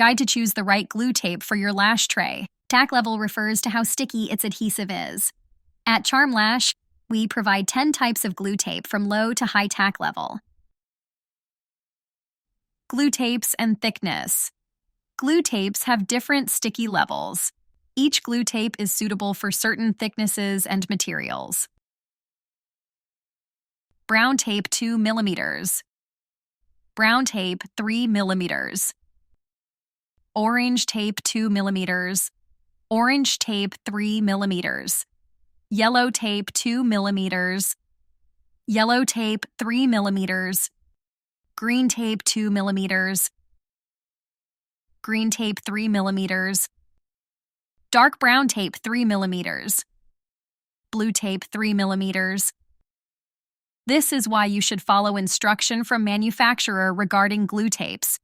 Guide to choose the right glue tape for your lash tray. Tack level refers to how sticky its adhesive is. At CharmLash, we provide 10 types of glue tape from low to high tack level. Glue tapes and thickness. Glue tapes have different sticky levels. Each glue tape is suitable for certain thicknesses and materials. Brown tape 2 mm. Brown tape 3 mm. Orange tape 2 mm. Orange tape 3 mm. Yellow tape 2 mm. Yellow tape 3 mm. Green tape 2 mm. Green tape 3 mm. Dark brown tape 3 mm. Blue tape 3 mm. This is why you should follow instruction from manufacturer regarding glue tapes.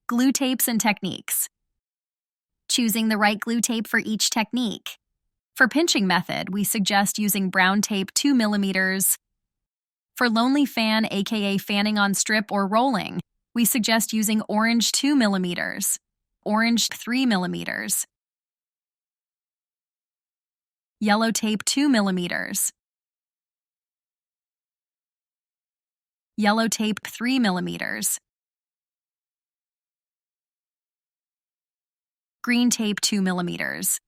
Glue tapes and techniques. Choosing the right glue tape for each technique. For pinching method, we suggest using brown tape 2 mm. For lonely fan, aka fanning on strip or rolling, we suggest using orange 2 mm, orange 3 mm. Yellow tape 2 mm. Yellow tape 3 mm. Green tape 2 mm.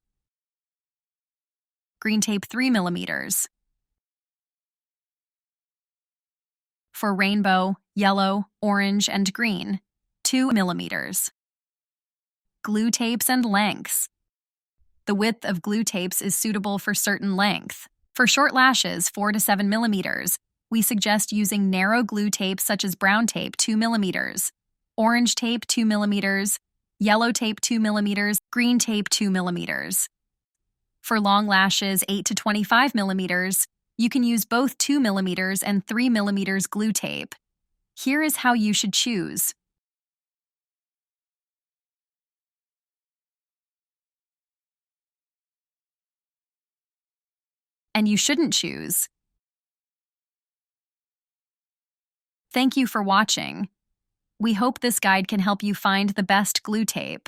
Green tape 3 mm. For rainbow, yellow, orange, and green, 2 mm. Glue tapes and lengths. The width of glue tapes is suitable for certain length. For short lashes, 4 to 7 mm, we suggest using narrow glue tape such as brown tape 2 mm, orange tape 2 mm, yellow tape 2 mm, green tape 2 mm. For long lashes, 8 to 25 mm, you can use both 2 mm and 3 mm glue tape. Here is how you should choose. And you shouldn't choose. Thank you for watching. We hope this guide can help you find the best glue tape.